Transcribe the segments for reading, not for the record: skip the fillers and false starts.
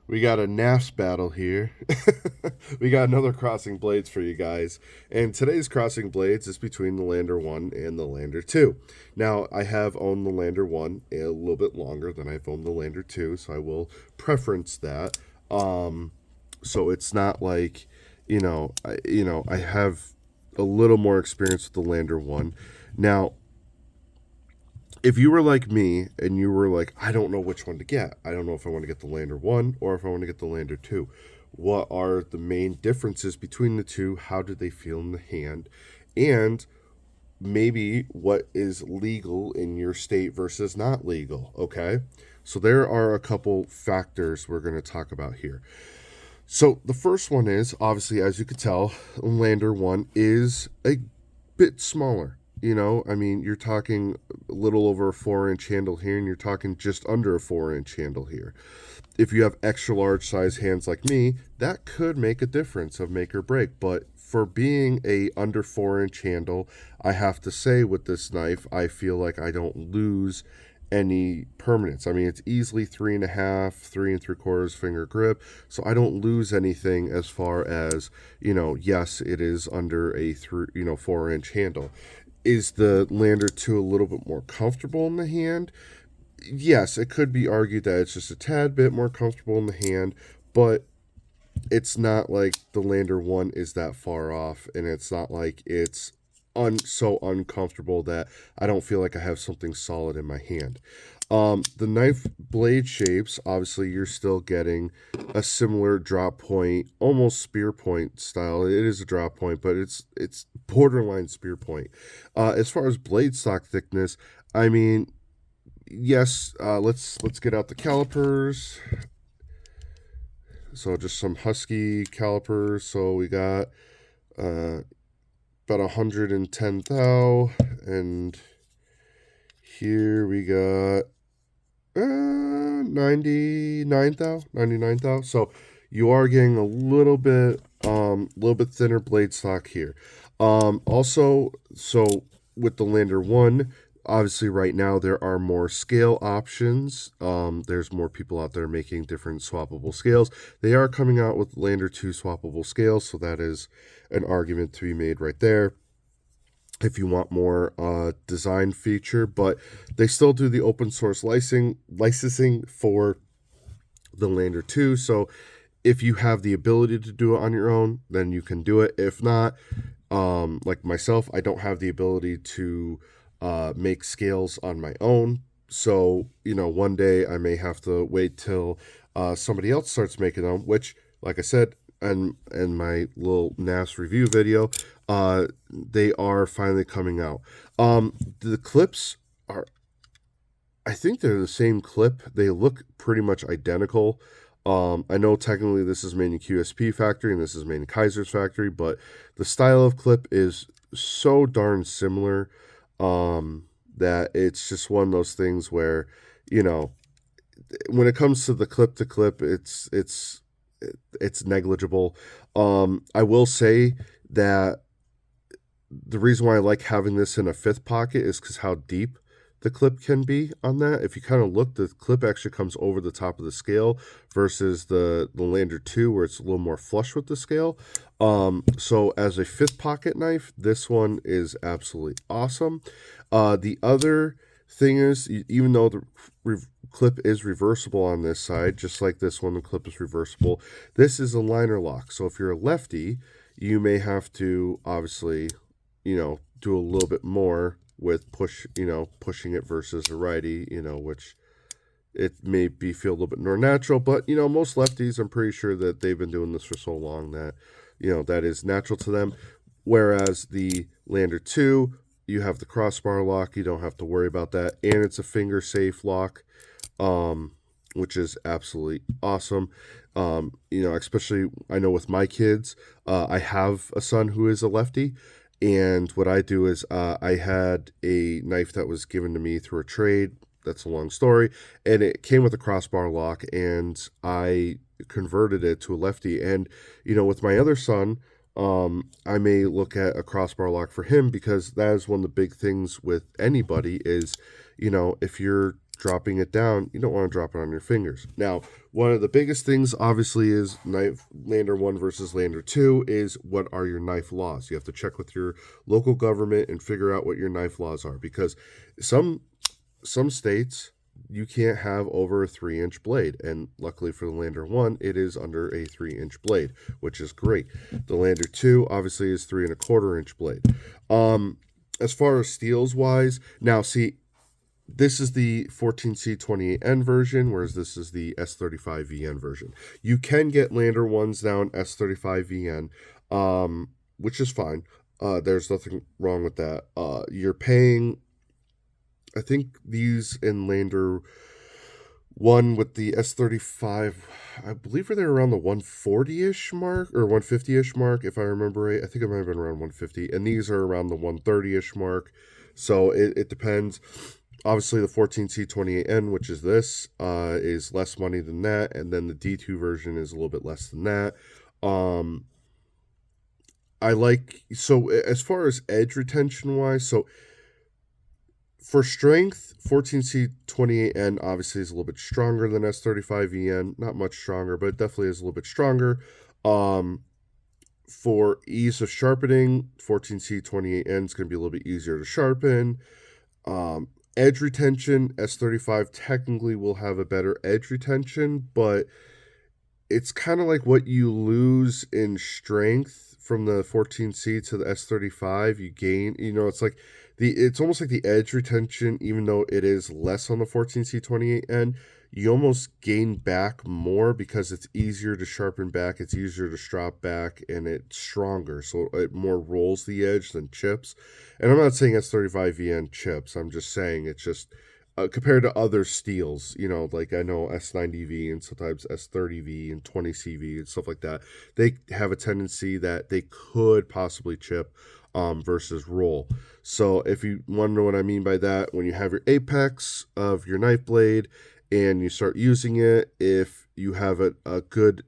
We got a Knafs battle here. We got another Crossing Blades for you guys. And today's Crossing Blades is between the Lander 1 and the Lander 2. Now, I have owned the Lander 1 a little bit longer than I've owned the Lander 2, so I will preference that. So it's not like, I have a little more experience with the Lander 1. Now, if you were like me and you were like, I don't know which one to get, I don't know if I want to get the Lander 1 or if I want to get the Lander 2. What are the main differences between the two? How do they feel in the hand? And maybe what is legal in your state versus not legal, okay? So there are a couple factors we're going to talk about here. So the first one is, obviously, as you could tell, Lander 1 is a bit smaller. I mean, you're talking a little over a 4-inch handle here, and you're talking just under a 4-inch handle here. If you have extra large size hands like me, that could make a difference of make or break. But for being a under 4-inch handle, I have to say with this knife, I feel like I don't lose any permanence. I mean, it's easily 3.5, 3 3/4 finger grip, so I don't lose anything as far as, yes, it is under a 4-inch handle. Is the Lander 2 a little bit more comfortable in the hand? Yes, it could be argued that it's just a tad bit more comfortable in the hand, but it's not like the Lander 1 is that far off, and it's not like it's so uncomfortable that I don't feel like I have something solid in my hand. The knife blade shapes, obviously, you're still getting a similar drop point, almost spear point style. It is a drop point, but it's borderline spear point. As far as blade stock thickness, I mean, yes. Let's get out the calipers. So just some Husky calipers. So we got about 110 thou, and here we got 99 thou. So you are getting a little bit thinner blade stock here. Also, so with the Lander 1, obviously right now there are more scale options. There's more people out there making different swappable scales. They are coming out with Lander 2 swappable scales, so that is an argument to be made right there if you want more design feature. But they still do the open source licensing for the Lander 2, so if you have the ability to do it on your own, then you can do it. If not, like myself, I don't have the ability to make scales on my own. So, one day I may have to wait till somebody else starts making them, which, like I said, and my little Knafs review video, they are finally coming out. The clips are, I think they're the same clip. They look pretty much identical. I know technically this is made in QSP factory and this is made in Kaiser's factory, but the style of clip is so darn similar that it's just one of those things where, when it comes to the clip to clip, it's negligible. I will say that the reason why I like having this in a fifth pocket is because how deep the clip can be on that. If you kind of look, the clip actually comes over the top of the scale versus the Lander 2 where it's a little more flush with the scale. So as a fifth pocket knife, this one is absolutely awesome. The other thing is, even though the clip is reversible on this side, just like this one, the clip is reversible, this is a liner lock. So if you're a lefty, you may have to obviously, do a little bit more with pushing it versus a righty, which it may feel a little bit more natural, but most lefties, I'm pretty sure that they've been doing this for so long that that is natural to them. Whereas the Lander 2, you have the crossbar lock, you don't have to worry about that, and it's a finger safe lock, which is absolutely awesome. Especially I know with my kids, I have a son who is a lefty. And what I do is I had a knife that was given to me through a trade. That's a long story. And it came with a crossbar lock, and I converted it to a lefty. And, with my other son, I may look at a crossbar lock for him because that is one of the big things with anybody is, if you're dropping it down, you don't want to drop it on your fingers. Now, one of the biggest things, obviously, is knife Lander 1 versus Lander 2 is what are your knife laws. You have to check with your local government and figure out what your knife laws are, because some states you can't have over a 3-inch blade, and luckily for the Lander 1 it is under a 3-inch blade, which is great. The Lander 2 obviously is 3.25-inch blade. As far as steels wise, now see, this is the 14C28N version, whereas this is the S35VN version. You can get Lander 1s down S35VN, which is fine. There's nothing wrong with that. You're paying, I think these in Lander 1 with the S35, I believe they're around the 140-ish mark, or 150-ish mark, if I remember right. I think it might have been around 150, and these are around the 130-ish mark. So it depends. Obviously, the 14C28N, which is this, is less money than that, and then the D2 version is a little bit less than that. So as far as edge retention wise, so for strength, 14C28N obviously is a little bit stronger than S35VN. Not much stronger, but it definitely is a little bit stronger. For ease of sharpening, 14C28N is going to be a little bit easier to sharpen. Edge retention, S35 technically will have a better edge retention, but it's kind of like what you lose in strength from the 14C to the S35, you gain, it's like it's almost like the edge retention, even though it is less on the 14C28N, you almost gain back more because it's easier to sharpen back, it's easier to strop back, and it's stronger, so it more rolls the edge than chips. And I'm not saying S35VN chips, I'm just saying it's just compared to other steels, like I know S90V and sometimes S30V and 20CV and stuff like that, they have a tendency that they could possibly chip versus roll. So if you want to know what I mean by that, when you have your apex of your knife blade and you start using it, if you have a good,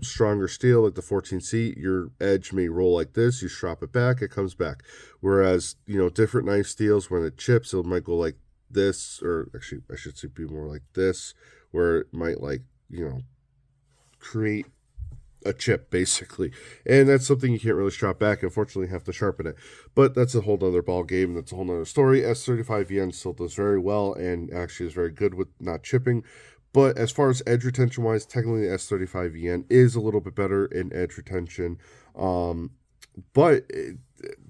stronger steel like the 14C, your edge may roll like this, you strop it back, it comes back. Whereas, different knife steels, when it chips, it might go like this, or actually I should say be more like this, where it might create a chip basically, and that's something you can't really strap back. Unfortunately, you have to sharpen it, but that's a whole nother ball game. That's a whole nother story. S35VN still does very well and actually is very good with not chipping. But as far as edge retention wise, technically the S35VN is a little bit better in edge retention. But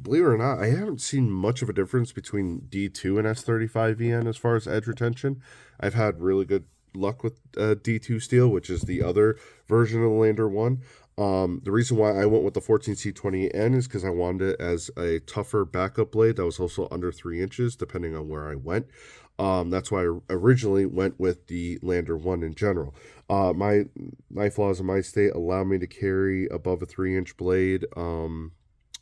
believe it or not, I haven't seen much of a difference between D2 and S35VN as far as edge retention. I've had really good luck with D2 steel, which is the other version of the Lander 1. The reason why I went with the 14C28N is because I wanted it as a tougher backup blade that was also under 3 inches, depending on where I went. That's why I originally went with the Lander 1 in general. My knife laws in my state allow me to carry above a 3-inch blade,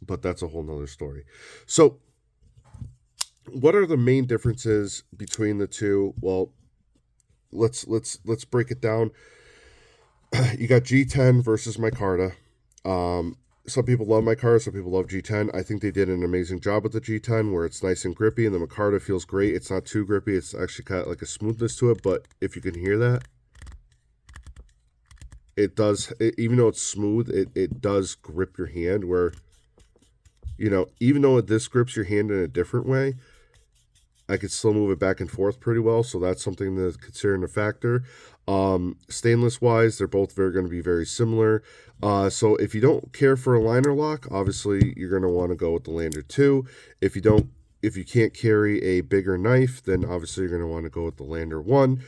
but that's a whole nother story. So what are the main differences between the two? Well, let's break it down. You got G10 versus micarta. Some people love micarta, some people love G10. I think they did an amazing job with the G10, where it's nice and grippy, and the micarta feels great. It's not too grippy. It's actually got like a smoothness to it, but if you can hear that, it does, even though it's smooth, it does grip your hand, where, even though this grips your hand in a different way, I could still move it back and forth pretty well, so that's something to consider in a factor. Stainless wise, they're both going to be very similar. So if you don't care for a liner lock, obviously you're going to want to go with the Lander 2. If you can't carry a bigger knife, then obviously you're going to want to go with the Lander 1.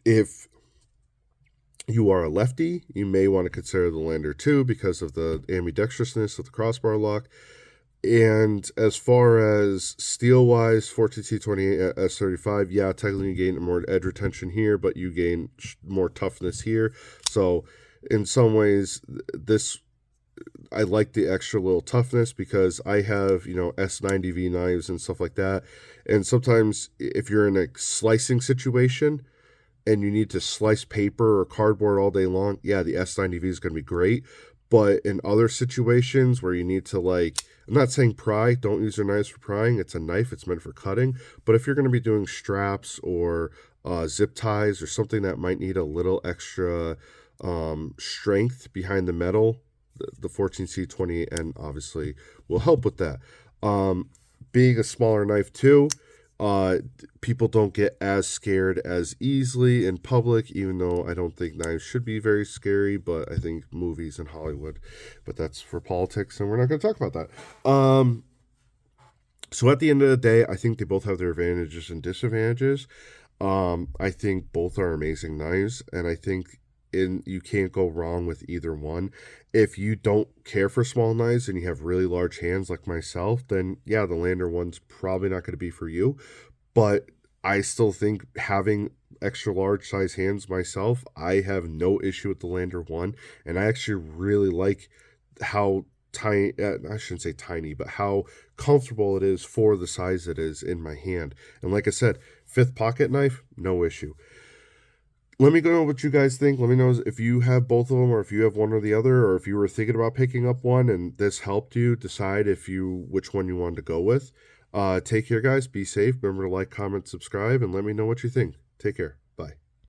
If you are a lefty, you may want to consider the Lander 2 because of the ambidextrousness of the crossbar lock. And as far as steel-wise, 14C28 S35, yeah, technically you gain more edge retention here, but you gain more toughness here. So in some ways, I like the extra little toughness because I have, S90V knives and stuff like that. And sometimes if you're in a slicing situation and you need to slice paper or cardboard all day long, yeah, the S90V is going to be great. But in other situations where you need to, like, I'm not saying pry, don't use your knives for prying. It's a knife, it's meant for cutting. But if you're going to be doing straps or zip ties or something that might need a little extra strength behind the metal, the 14C20 obviously will help with that. Um, Being a smaller knife too, uh, people don't get as scared as easily in public, even though I don't think knives should be very scary, but I think movies and Hollywood, but that's for politics, and we're not going to talk about that. So at the end of the day, I think they both have their advantages and disadvantages. I think both are amazing knives, and I think you can't go wrong with either one. If you don't care for small knives and you have really large hands like myself, then yeah, the Lander one's probably not going to be for you. But I still think having extra large size hands myself, I have no issue with the Lander one, and I actually really like how tiny, I shouldn't say tiny, but how comfortable it is for the size it is in my hand. And like I said, fifth pocket knife, no issue. Let me know what you guys think. Let me know if you have both of them, or if you have one or the other, or if you were thinking about picking up one and this helped you decide which one you wanted to go with. Take care, guys. Be safe. Remember to like, comment, subscribe, and let me know what you think. Take care.